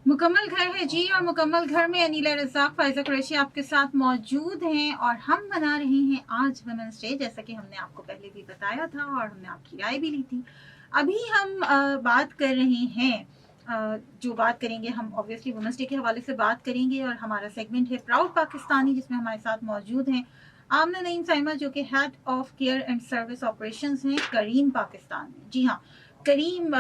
मुकम्मल घर है जी, और मुकम्मल घर में अनीला रज़ाक, फ़ाइज़ा कुरैशी आपके साथ मौजूद हैं और हम बना रहे हैं आज वुमेन्स डे, जैसा कि हमने आपको पहले भी बताया था और हमने आपकी राय भी ली थी। अभी हम बात कर रहे हैं, जो बात करेंगे हम ऑब्वियसली वुमेन्स डे के हवाले से बात करेंगे, और हमारा सेगमेंट है प्राउड पाकिस्तानी, जिसमें हमारे साथ मौजूद हैं आमना नईम साइमा, जो कि head of care and service operations हैं करीम पाकिस्तान में। जी हाँ, करीम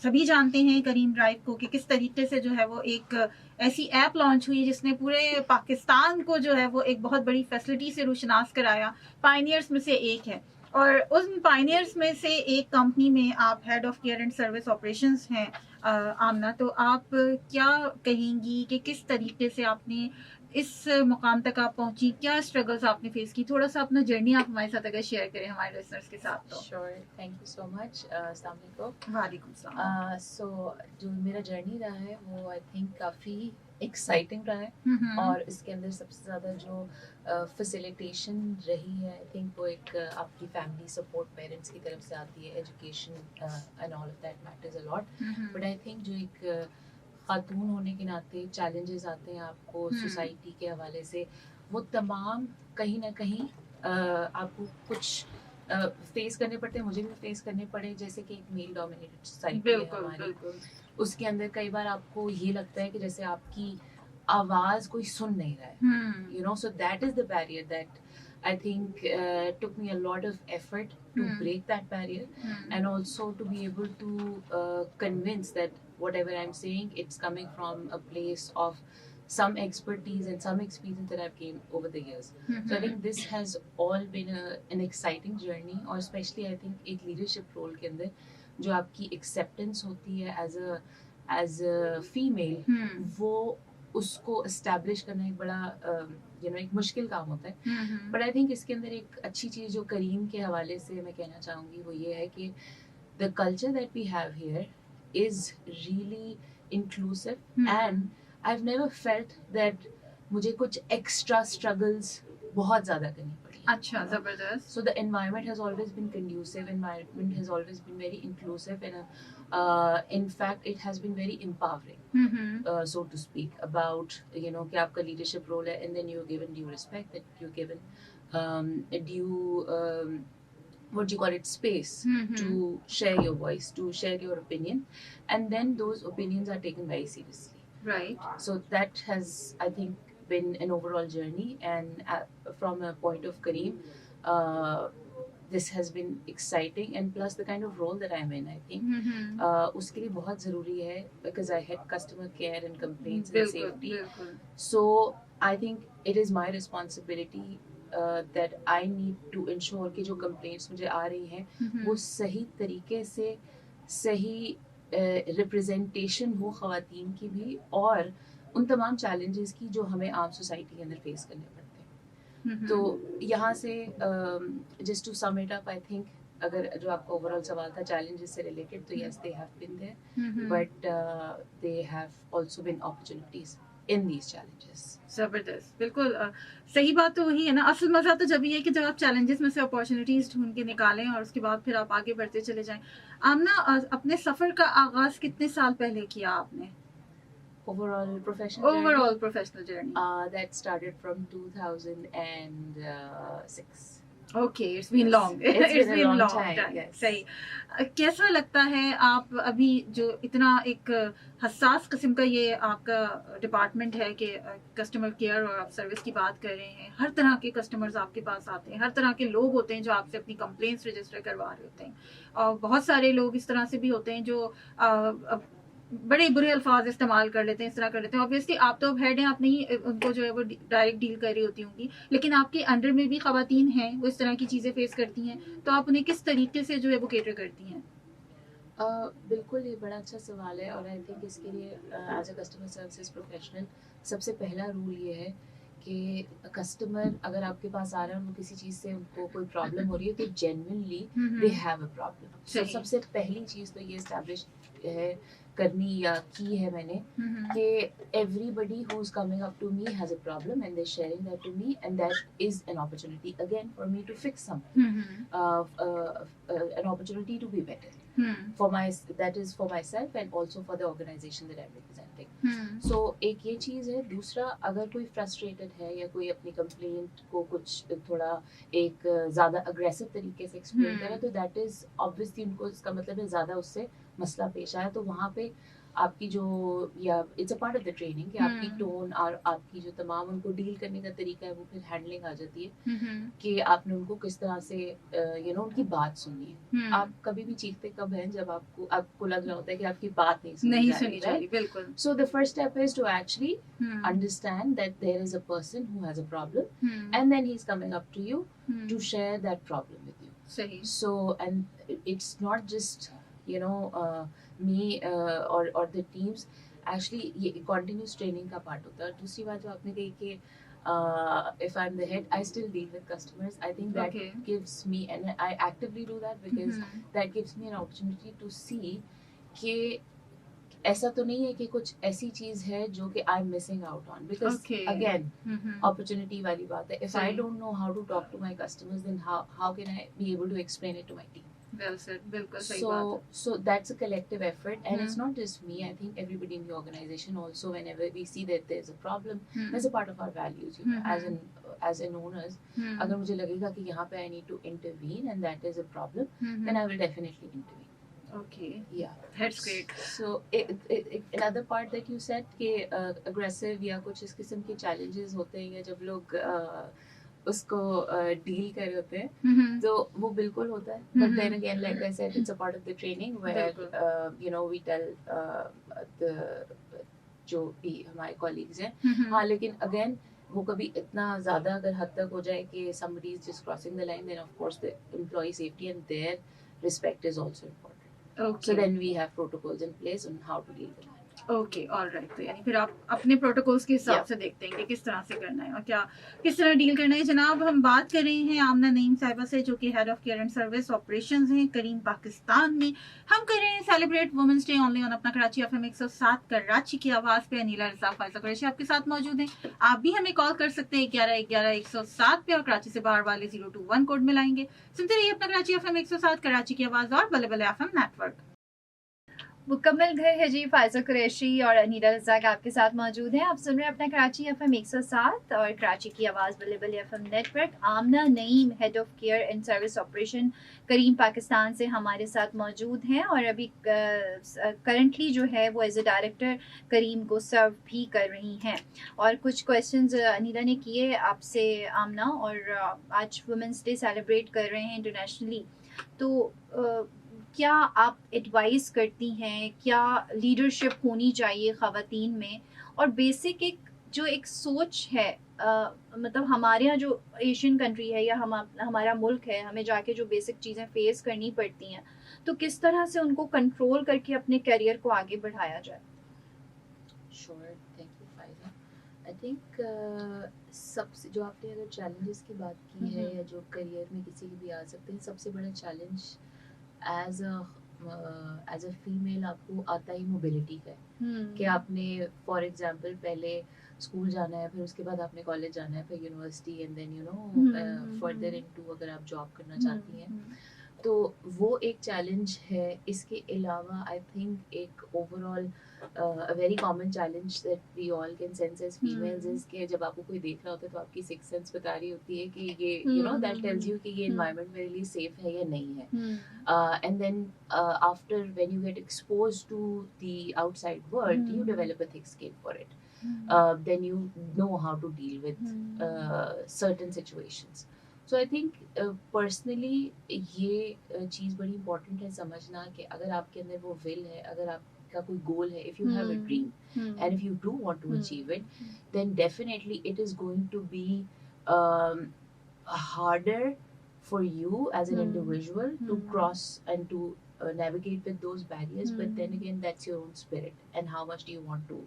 सभी जानते हैं करीम ड्राइव को, कि किस तरीके से जो है वो एक ऐसी ऐप लॉन्च हुई जिसने पूरे पाकिस्तान को जो है वो एक बहुत बड़ी फैसिलिटी से रुशनास कराया। पायनियर्स में से एक है, और उन पायनियर्स में से एक कंपनी में आप head of care and service operations हैं। आमना, तो आप क्या कहेंगी कि किस तरीके से आपने इस मुकाम तक आप पहुंची, क्या स्ट्रगल्स आपने फेस की? थोड़ा सा अपना जर्नी आप हमारे साथ अगर शेयर करें हमारे लिसनर्स के साथ तो। Sure, thank you so much. अस्सलाम वालेकुम। वालेकुम सलाम। सो जो मेरा जर्नी रहा है वो आई थिंक काफ़ी एक्साइटिंग रहा है, और इसके अंदर सबसे ज़्यादा जो फैसिलिटेशन रही है आई थिंक वो एक आपकी फैमिली सपोर्ट पेरेंट्स की तरफ से आती है, education and all of that matters a lot. But I think जो एक खातून होने के नाते चैलेंजेस आते हैं आपको सोसाइटी के हवाले से, वो तमाम कहीं ना कहीं आपको कुछ फेस करने पड़ते हैं। मुझे भी फेस करने पड़े, जैसे कि एक मेल डोमिनेटेड सोसाइटी है हमारी, उसके अंदर कई बार आपको ये लगता है कि जैसे आपकी आवाज कोई सुन नहीं रहा है, you know. So that is the barrier that I think took me a lot of effort to break that barrier, and also to be able to convince that whatever I'm saying, it's coming from a place of some expertise and some experience that I've gained over the years. So I think this has all been an exciting journey, और especially I think एक leadership role के अंदर जो आपकी acceptance होती है as a female, वो उसको establish करना एक बड़ा एक मुश्किल काम होता है। बट आई थिंक इसके अंदर एक अच्छी चीज़ जो करीम के हवाले से मैं कहना चाहूँगी वो ये है कि the culture that we have here is really inclusive, and I have never felt that मुझे कुछ एक्स्ट्रा स्ट्रगल्स बहुत ज़्यादा करनी पड़ी। अच्छा, जबरदस्त। So the environment has always been conducive, environment has always been very inclusive, and in fact it has been very empowering, so to speak, about कि आपका leadership role है, and then you're given due respect, that you're given due what do you call it, space to share your voice, to share your opinion, and then those opinions are taken very seriously. Right. So that has, I think, been an overall journey, and from a point of Kareem, this has been exciting, and plus the kind of role that I'm in, I think उसके लिए बहुत ज़रूरी है, because I had customer care and complaints and safety. So I think it is my responsibility that I need to ensure कि जो complaints मुझे आ रही हैं वो सही तरीके से सही रिप्रेजेंटेशन हो ख़वातीन की भी, और उन तमाम चैलेंजेस की जो हमें आम सोसाइटी के अंदर फेस करने पड़ते हैं। तो यहाँ से just to sum it up, I think अगर जो आपका ओवरऑल सवाल था चैलेंजेस से रिलेटेड, तो yes, they have been there, but they have also been opportunities in these challenges. जबरदस्त, बिल्कुल सही बात तो वही है ना। असल मजा तो जब ये है कि जब आप चैलेंजेस में से अपॉर्चुनिटीज ढूंढ के निकालें और उसके बाद फिर आप आगे बढ़ते चले जाएं। आमना, अपने सफर का आगाज कितने साल पहले किया आपने? Overall professional journey that started from 2006. Okay, it's been long. It's been a long time. Yes. सही। कैसा लगता है आप अभी जो इतना एक हसास किस्म का ये आपका डिपार्टमेंट है कि कस्टमर केयर और आप सर्विस की बात कर रहे हैं, हर तरह के कस्टमर्स आपके पास आते हैं, हर तरह के लोग होते हैं जो आपसे अपनी कंप्लेंट्स रजिस्टर करवा रहे होते हैं, और बहुत सारे लोग इस तरह से भी होते हैं जो बड़े बुरे अल्फाज इस्तेमाल कर लेते हैं, इस तरह कर लेते हैं। ऑब्वियसली आप तो अब हेड हैं, आप नहीं उनको जो है वो डायरेक्ट डील कर रही होती होंगी, लेकिन आपके अंडर में भी खवातीन हैं वो इस तरह की चीज़ें फेस करती हैं, तो आप उन्हें किस तरीके से जो है वो केटर करती हैं? बिल्कुल, ये बड़ा अच्छा सवाल है, और आई थिंक इसके लिए as a customer services professional सबसे पहला रूल ये है कि कस्टमर अगर आपके पास आ रहा है, उनको किसी चीज़ से उनको कोई प्रॉब्लम हो रही है, तो genuinely they have a problem. So सबसे पहली चीज़ तो ये एस्टैब्लिश है करनी या की है मैंने कि everybody who is coming up to me has a problem, and they sharing that to me, and that is an opportunity again for me to fix something, an opportunity to be better. that is for myself and also for the organization that I'm representing. So एक ये चीज़ है. दूसरा, अगर कोई frustrated है या कोई अपनी complaint को कुछ थोड़ा एक ज़्यादा aggressive तरीके से explain करे, तो that is obviously उनको इसका मतलब है ज़्यादा उससे मसला पेश आया. तो वहाँ पे आपकी जो या it's a part of the training कि आपकी टोन और आपकी जो तमाम उनको डील करने का तरीका है वो फिर हैंडलिंग आ जाती है कि आपने उनको किस तरह से उनकी बात सुननी है. आप कभी भी चीखते कब हैं जब आपको लग रहा होता है कि आपकी बात नहीं सुनी जा रही. बिल्कुल. So the first step is to actually understand that there is a person who has a problem and then he's coming up to you to share that problem with you. सही. So and it's not just me or the teams. Actually ये continuous training का part होता है. दूसरी बात जो आपने कही कि if I'm the head, I still deal with customers. I think that gives me, and I actively do that because that gives me an opportunity to see कि ऐसा तो नहीं है कि कुछ ऐसी चीज है जो कि I am missing out on. Because again opportunity वाली बात है. If I don't know how to talk to my customers, then how can I be able to explain it to my team. Well said. बिल्कुल सही बात है. So that's a collective effort, and it's not just me. I think everybody in the organization also, whenever we see that there's a problem, that's a part of our values. As an owners, अगर मुझे लगेगा कि यहाँ पे I need to intervene and that is a problem, then I will definitely intervene. Okay. Yeah. That's great. So another part that you said कि aggressive या कुछ इस किस्म के challenges होते हैं या जब लोग उसको डील कर रहे होते हैं, तो वो बिल्कुल होता है. But then again like I said, it's a part of the training where we tell the जो भी हमारे कॉलीग्स हैं. हाँ, लेकिन अगेन वो कभी इतना ज्यादा अगर हद तक हो जाए कि somebody is just crossing the line, then of course the employee safety and their respect is also important. Okay. So then we have protocols in place on how to deal with that. Okay, alright. तो यानी फिर आप अपने protocols के हिसाब से देखते हैं कि किस तरह से करना है और क्या किस तरह डील करना है. जनाब, हम बात कर रहे हैं आमना नईम साहिबा से, जो कि head of care and service operations हैं करीम पाकिस्तान में. हम कर रहे हैं celebrate women's day only on अपना कराची एफएम 107 कराची की आवाज पे. अनीला रज़ाक फायजा कुरैशी आपके साथ मौजूद हैं. आप भी हमें कॉल कर सकते हैं 1111-107 पे और कराची से बाहर वाले 021 कोड में लाएंगे. सुनते रहिए अपना कराची एफएम 107 कराची की आवाज और बल्ले बल्ले एफएम नेटवर्क. मुकम्मल घर है जी. फायजा कुरैशी और अनीला रज़ाक आपके साथ मौजूद हैं. आप सुन रहे हैं अपना कराची एफएम 107 और कराची की आवाज़ Balle Balle FM network. Amna Naeem head of care and service operation Careem Pakistan से हमारे साथ मौजूद हैं और अभी करंटली जो है वो एज ए डायरेक्टर करीम को सर्व भी कर रही हैं. और कुछ क्वेश्चंस अनीला ने किए आपसे आमना, और आज वुमेंस डे सेलिब्रेट कर रहे हैं इंटरनेशनली. तो क्या आप एडवाइस करती हैं, क्या लीडरशिप होनी चाहिए ख़वातीन में, और बेसिक एक सोच है मतलब हमारे यहाँ जो एशियन कंट्री है या हमारा मुल्क है, हमें जाके जो बेसिक चीज़ें फेस करनी पड़ती हैं, तो किस तरह से उनको कंट्रोल करके अपने करियर को आगे बढ़ाया जाए. Sure, thank you, Faiza. I think सबसे जो आपने अगर चैलेंजेस की बात की है या जो करियर में किसी के भी आ सकते हैं, सबसे बड़ा चैलेंज एज अ फीमेल आपको आता ही मोबिलिटी का है कि आपने फॉर एग्जांपल पहले स्कूल जाना है, फिर उसके बाद आपने कॉलेज जाना है, फिर university, and then further into अगर आप जॉब करना चाहती हैं, तो वो एक चैलेंज है. इसके अलावा आई थिंक एक overall a very common challenge that we all can sense as females is कि जब आपको कोई देख रहा होता है तो आपकी सिक्स सेंस बता रही होती है कि ये that tells you कि ये environment मेरे लिए safe है या नहीं है. And then after when you get exposed to the outside world, you develop a thick skin for it. Then you know how to deal with certain situations. So I think personally ये चीज़ बड़ी important है समझना कि अगर आपके अंदर वो will है, अगर आपका कोई goal है, if you have a dream and if you do want to achieve it, then definitely it is going to be harder for you as an individual to cross and to navigate with those barriers, but then again that's your own spirit and how much do you want to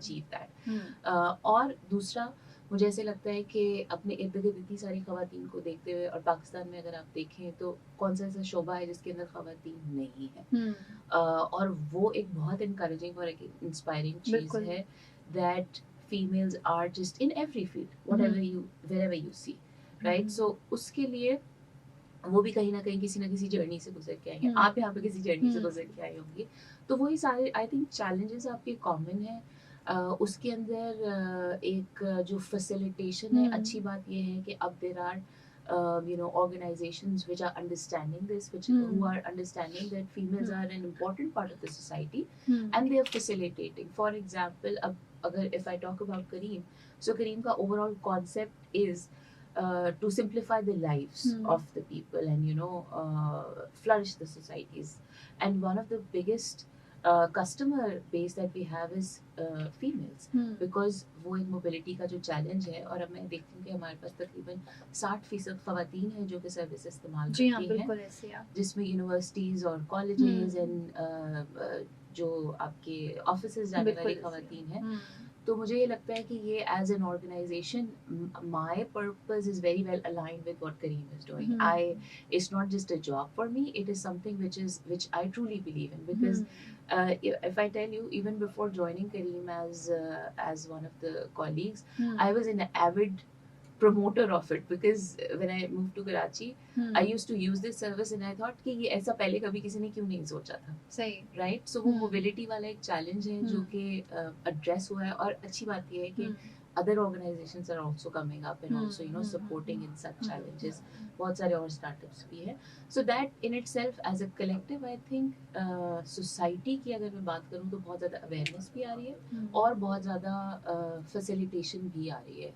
achieve that. और दूसरा मुझे ऐसे लगता है कि अपने इर्द गिर्द इतनी सारी ख़वातीन को देखते हुए, और पाकिस्तान में अगर आप देखें तो कौन सा ऐसा शोबा है जिसके अंदर ख़वातीन नहीं है, और वो एक बहुत इनकरेजिंग और एक इंस्पायरिंग चीज़ है that females are just in every field wherever you see, right? So उसके लिए वो भी कहीं ना कहीं किसी ना किसी जर्नी से गुजर के आएंगे, आप यहाँ पे किसी जर्नी से गुजर के आए होंगे, तो वही सारे आई थिंक चैलेंजेस आपके कॉमन है। उसके अंदर एक जो फैसिलिटेशन है, अच्छी बात ये है कि अब there are organizations which are understanding this, who are understanding that females are an important part of the society, and they are facilitating. For example, if I talk about Kareem, so Kareem ka overall concept is to simplify the lives of the people and flourish the societies. And one of the biggest customer base that we have is females, because वो एक mobility का जो challenge है, और अब मैं देखती हूँ कि हमारे पास तकरीबन 60% खवातीन हैं जो कि सर्विस इस्तेमाल करती हैं, जिसमें यूनिवर्सिटीज और कॉलेजेस एंड जो आपके ऑफिसेज जाने वाली खवातीन हैं। तो मुझे ये लगता है कि ये as an organisation my purpose is very well aligned with what Careem is doing. It's not just a job for me, it is something which I truly believe in, because if I tell you, even before joining Kareem as one of the colleagues, I was an avid promoter of it, because when I moved to Karachi, I used to use this service and I thought कि ये ऐसा पहले कभी किसी ने क्यों नहीं सोचा था, सही राइट। सो वो मोबिलिटी वाला एक चैलेंज है जो कि एड्रेस हुआ है, और अच्छी बात ये है कि other organizations are also coming up and also supporting in such challenges. बहुत सारे और startups भी हैं, so that in itself as a collective I think society की अगर मैं बात करूँ तो बहुत ज़्यादा awareness भी आ रही है और बहुत ज़्यादा facilitation भी आ रही है।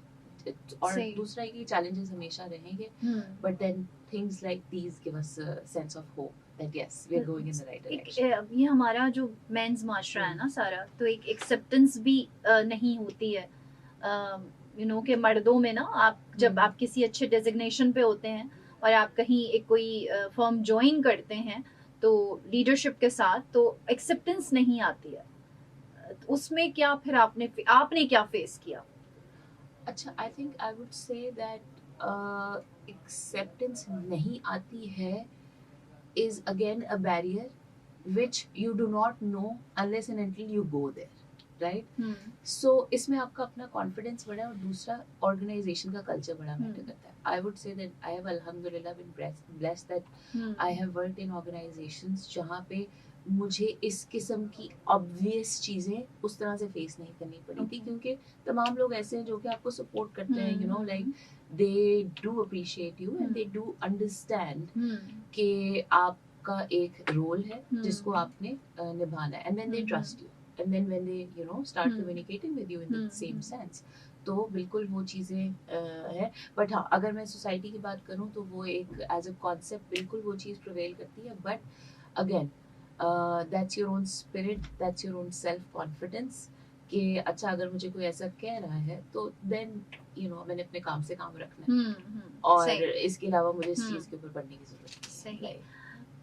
और दूसरा ये challenges हमेशा रहेंगे, but then things like these give us a sense of hope that yes, we're going in the right direction. ये हमारा जो मेंस माशरा है ना सारा, तो एक एक्सेप्टेंस भी नहीं होती है कि मर्दों में ना, आप जब आप किसी अच्छे डेजिग्नेशन पे होते हैं और आप कहीं एक कोई फर्म ज्वाइन करते हैं तो लीडरशिप के साथ, तो एक्सेप्टेंस नहीं आती है। उसमें क्या फिर आपने क्या फेस किया? अच्छा, I think I would say that acceptance नहीं आती है is again a barrier which you do not know unless and until you go there, right? So इसमें आपका अपना कॉन्फिडेंस बढ़ा है, और दूसरा ऑर्गेनाइजेशन का कल्चर बड़ा मैटर करता है। I would say that I have alhamdulillah been blessed that I have worked in organizations जहाँ पे मुझे इस किस्म की ऑब्वियस चीजें उस तरह से फेस नहीं करनी पड़ी थी, क्योंकि तमाम लोग ऐसे हैं जो कि आपको सपोर्ट करते हैं, like they do appreciate you and they do understand कि आपका एक रोल है जिसको आपने निभाना है, and then they trust you, and then when they start communicating with you in the same sense, तो बिल्कुल वो चीज़ें है। बट हाँ, अगर मैं सोसाइटी की बात करूँ तो वो एक एज अ कॉन्सेप्ट बिल्कुल वो चीज़ प्रिवेल करती है, but again that's your own spirit, that's your own self confidence कि अच्छा अगर मुझे कोई ऐसा कह रहा है तो देन मैंने अपने काम से काम रखना है, और इसके अलावा मुझे इस चीज़ के ऊपर पढ़ने की जरूरत है।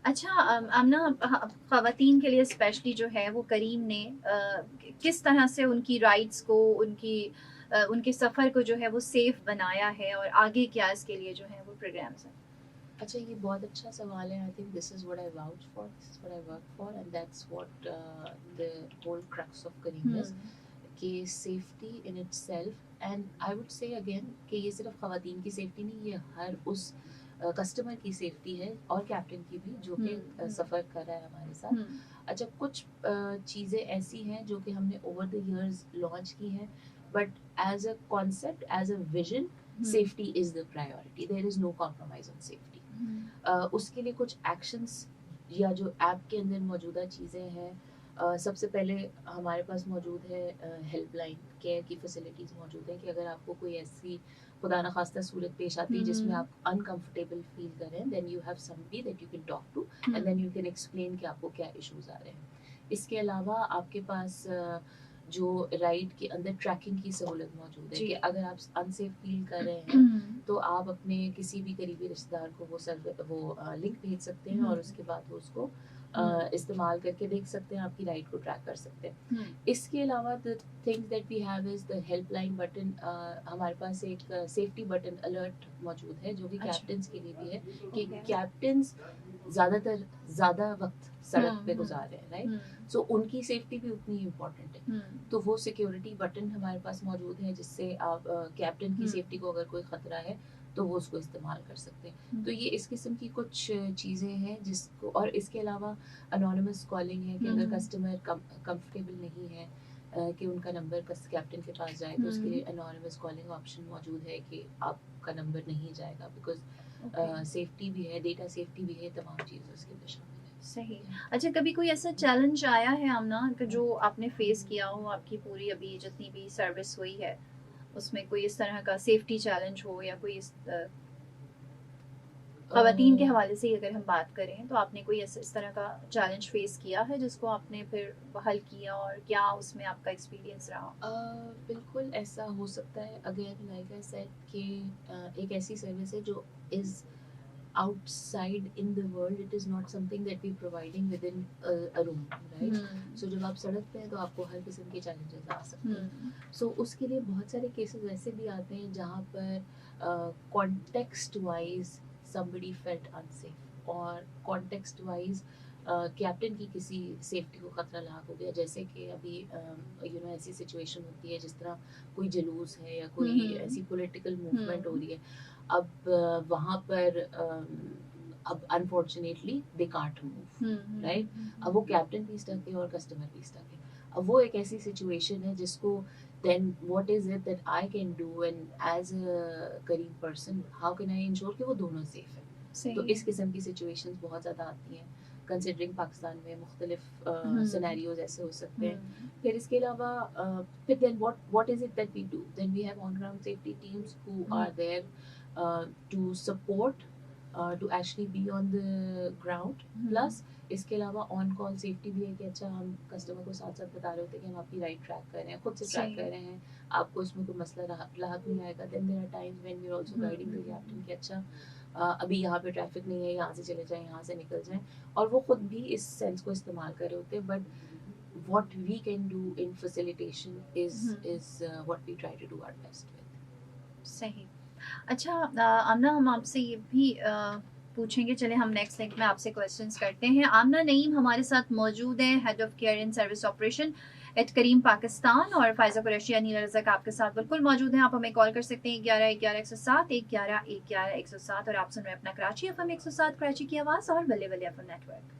अच्छा आमना, ख़वातीन के लिए स्पेशली जो है वो करीम ने किस तरह से उनकी राइट्स को, उनके सफ़र को जो है वो सेफ बनाया है, और आगे क्या इसके लिए जो है वो प्रोग्राम्स हैं? अच्छा, ये बहुत अच्छा सवाल है। I think this is what I vouch for, this is what I work for, and that's what the whole crux of Careem is, कि safety in itself, and I would say again कि ये सिर्फ ख़वातीन की safety नहीं, ये हर उस customer की सेफ्टी है, और कैप्टन की भी जो कि सफ़र कर रहा है हमारे साथ। अच्छा, कुछ चीज़ें ऐसी हैं जो कि हमने ओवर द इयर्स लॉन्च की हैं, but as a concept, as a vision, safety is the priority, there is no compromise on safety. उसके लिए कुछ एक्शंस या जो ऐप के अंदर मौजूदा चीज़ें हैं, सबसे पहले हमारे पास मौजूद है हेल्पलाइन, केयर की फैसिलिटीज़ मौजूद है कि अगर आपको कोई ऐसी खुदा न खास्ता सूरत पेश आती है जिसमें आप अनकंफर्टेबल फील करें, then you have somebody that you can talk to, and then you can explain कि आपको क्या इश्यूज आ रहे हैं। इसके अलावा आपके पास जो राइड के अंदर ट्रैकिंग की सहूलत मौजूद है कि अगर आप अनसेफ फील कर रहे हैं तो आप अपने किसी भी करीबी रिश्तेदार को वो लिंक भेज सकते हैं, और उसके बाद वो उसको इस्तेमाल करके देख सकते हैं, आपकी राइड को ट्रैक कर सकते हैं। इसके अलावा the things that we have is the helpline button, हमारे पास एक सेफ्टी बटन अलर्ट मौजूद है जो कि कैप्टन्स के लिए भी है, कि कैप्टन्स ज़्यादा वक्त सड़क पे गुजार रहे हैं, राइट, सो उनकी सेफ्टी भी उतनी इम्पोर्टेंट है। तो वो सिक्योरिटी बटन हमारे पास मौजूद है जिससे आप कैप्टन की सेफ्टी को अगर कोई खतरा है तो वो उसको इस्तेमाल कर सकते हैं। तो ये इस किस्म की कुछ चीज़ें हैं जिसको, और इसके अलावा अनोनिमस कॉलिंग है कि अगर कस्टमर कंफर्टेबल नहीं है कि उनका नंबर कैप्टन के पास जाए, तो उसके लिए अनोनिमस कॉलिंग ऑप्शन मौजूद है कि आपका नंबर नहीं जाएगा, बिकॉज सेफ्टी भी है, डेटा सेफ्टी भी है, तमाम चीज़ें उसके अंदर शामिल है। सही। अच्छा, कभी कोई ऐसा चैलेंज आया है आमना कि जो आपने फेस किया हो, आपकी पूरी अभी जितनी भी सर्विस हुई है उसमें कोई इस तरह का सेफ्टी चैलेंज हो, या कोई इस ख़वातीन के हवाले से ही अगर हम बात करें तो आपने कोई इस तरह का चैलेंज फेस किया है जिसको आपने फिर हल किया, और क्या उसमें आपका एक्सपीरियंस रहा? बिल्कुल ऐसा हो सकता है। अगेन लाइक आई सेड कि एक ऐसी सर्विस है जो is outside in the world, it is not something that we providing within a room, right? So जब आप सड़क पे हैं तो आपको हर किस्म के challenges आ सकते हैं। So उसके लिए बहुत सारे cases ऐसे भी आते हैं जहाँ पर context wise somebody felt unsafe, और context wise कैप्टन की किसी सेफ्टी को खतरा लाक हो गया, जैसे कि अभी ऐसी सिचुएशन होती है जिस तरह कोई जुलूस है या कोई ऐसी पॉलिटिकल मूवमेंट हो रही है, अब वहाँ पर अब unfortunately they can't move, right? अब वो कैप्टन भी स्टक है और कस्टमर भी स्टक है। अब वो एक ऐसी सिचुएशन है जिसको then what is it that I can do, and as a Kareem person how can I ensure कि वो दोनों सेफ है। तो इस किस्म की सिचुएशंस बहुत ज़्यादा आती हैं, कंसिडरिंग पाकिस्तान में मुख्तलिफ सिनेरियोज ऐसे हो सकते हैं। फिर इसके अलावा फिर then what is it that we do? Then we have on ground safety teams who are there to support, to actually be on the ground. Plus इसके अलावा ऑन कॉल सेफ्टी भी है कि अच्छा हम कस्टमर को साथ साथ बता रहे होते हैं कि हम आपकी राइड ट्रैक कर रहे हैं, खुद से ट्रैक कर रहे हैं, आपको इसमें कोई मसला लाहक नहीं आएगा। Then there are times when we are also guiding the captain कि अच्छा अभी यहाँ पे ट्रैफिक नहीं है, यहाँ से चले जाएं, यहाँ से निकल जाएं, और वो खुद भी इस सेंस को इस्तेमाल कर रहे होते हैं। But what we can do in facilitation is what we try to do our best with. सही। अच्छा आमना, हम आपसे ये भी पूछेंगे, चले हम नेक्स्ट लिंक में आपसे क्वेश्चंस करते हैं। आमना नईम हमारे साथ मौजूद है, head of care in service operation at Careem Pakistan, और फायजा कुरैशी, अनीला रज़ाक आपके साथ बिल्कुल मौजूद हैं। आप हमें कॉल कर सकते हैं 11-11-107 11-11-107, और आप सुन रहे हैं अपना कराची FM 107 कराची की आवाज़ और बल्ले बल्ले FM नेटवर्क।